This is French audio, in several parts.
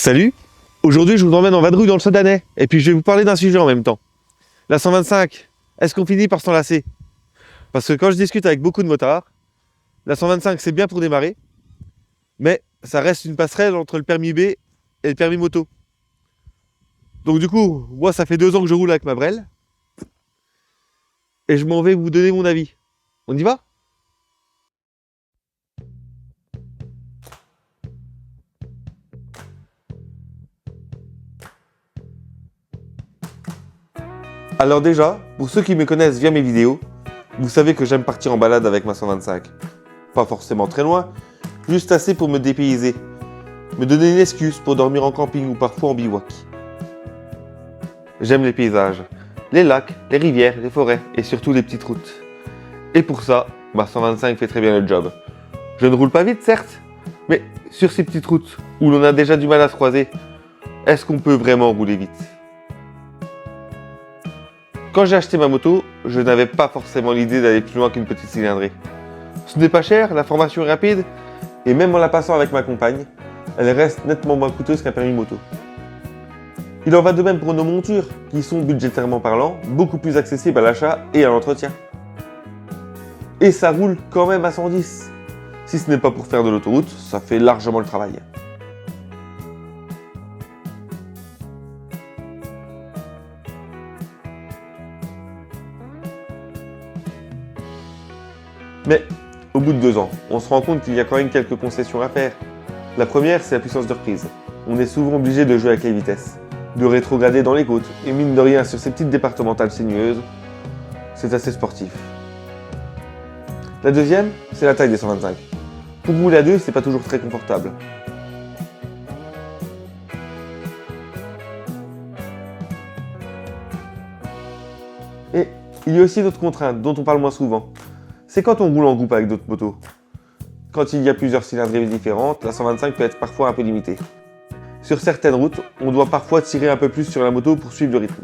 Salut! Aujourd'hui, je vous emmène en vadrouille dans le Sodanais, et puis je vais vous parler d'un sujet en même temps. La 125, est-ce qu'on finit par s'en lasser? Parce que quand je discute avec beaucoup de motards, la 125 c'est bien pour démarrer, mais ça reste une passerelle entre le permis B et le permis moto. Donc du coup, moi ça fait 2 ans que je roule avec ma Brel, et je m'en vais vous donner mon avis. On y va? Alors déjà, pour ceux qui me connaissent via mes vidéos, vous savez que j'aime partir en balade avec ma 125. Pas forcément très loin, juste assez pour me dépayser, me donner une excuse pour dormir en camping ou parfois en bivouac. J'aime les paysages, les lacs, les rivières, les forêts et surtout les petites routes. Et pour ça, ma 125 fait très bien le job. Je ne roule pas vite certes, mais sur ces petites routes où l'on a déjà du mal à se croiser, est-ce qu'on peut vraiment rouler vite ? Quand j'ai acheté ma moto, je n'avais pas forcément l'idée d'aller plus loin qu'une petite cylindrée. Ce n'est pas cher, la formation est rapide, et même en la passant avec ma compagne, elle reste nettement moins coûteuse qu'un permis moto. Il en va de même pour nos montures, qui sont budgétairement parlant, beaucoup plus accessibles à l'achat et à l'entretien. Et ça roule quand même à 110. Si ce n'est pas pour faire de l'autoroute, ça fait largement le travail. Mais au bout de 2 ans, on se rend compte qu'il y a quand même quelques concessions à faire. La première, c'est la puissance de reprise. On est souvent obligé de jouer avec les vitesses, de rétrograder dans les côtes, et mine de rien sur ces petites départementales sinueuses, c'est assez sportif. La deuxième, c'est la taille des 125. Pour rouler à 2, c'est pas toujours très confortable. Et il y a aussi d'autres contraintes dont on parle moins souvent. C'est quand on roule en groupe avec d'autres motos. Quand il y a plusieurs cylindrées différentes, la 125 peut être parfois un peu limitée. Sur certaines routes, on doit parfois tirer un peu plus sur la moto pour suivre le rythme.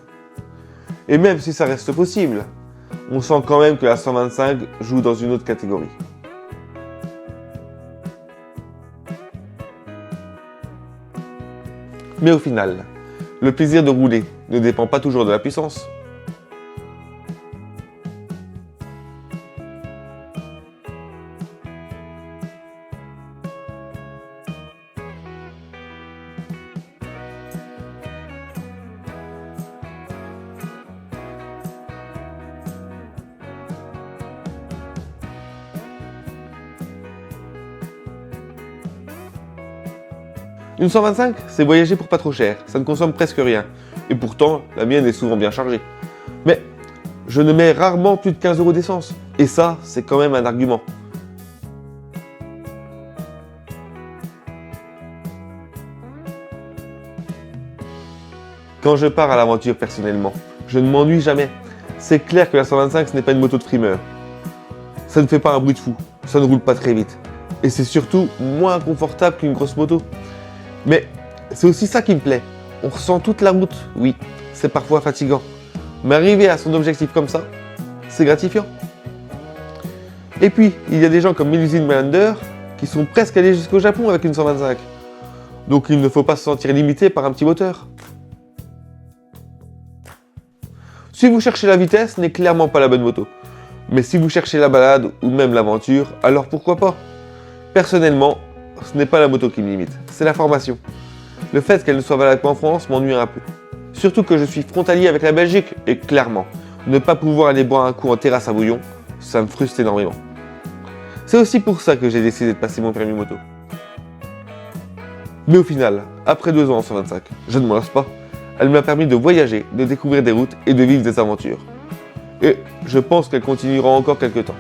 Et même si ça reste possible, on sent quand même que la 125 joue dans une autre catégorie. Mais au final, le plaisir de rouler ne dépend pas toujours de la puissance. Une 125, c'est voyager pour pas trop cher, ça ne consomme presque rien. Et pourtant, la mienne est souvent bien chargée. Mais je ne mets rarement plus de 15 € d'essence. Et ça, c'est quand même un argument. Quand je pars à l'aventure personnellement, je ne m'ennuie jamais. C'est clair que la 125, ce n'est pas une moto de frimeur. Ça ne fait pas un bruit de fou, ça ne roule pas très vite. Et c'est surtout moins confortable qu'une grosse moto. Mais c'est aussi ça qui me plaît. On ressent toute la route, oui, c'est parfois fatigant. Mais arriver à son objectif comme ça, c'est gratifiant. Et puis, il y a des gens comme Melusine Melander qui sont presque allés jusqu'au Japon avec une 125. Donc il ne faut pas se sentir limité par un petit moteur. Si vous cherchez la vitesse, ce n'est clairement pas la bonne moto. Mais si vous cherchez la balade ou même l'aventure, alors pourquoi pas? Personnellement, ce n'est pas la moto qui me limite, c'est la formation. Le fait qu'elle ne soit valable qu'en France m'ennuie un peu. Surtout que je suis frontalier avec la Belgique, et clairement, ne pas pouvoir aller boire un coup en terrasse à Bouillon, ça me frustre énormément. C'est aussi pour ça que j'ai décidé de passer mon permis moto. Mais au final, après 2 ans en 125, je ne m'en lasse pas. Elle m'a permis de voyager, de découvrir des routes et de vivre des aventures. Et je pense qu'elle continuera encore quelques temps.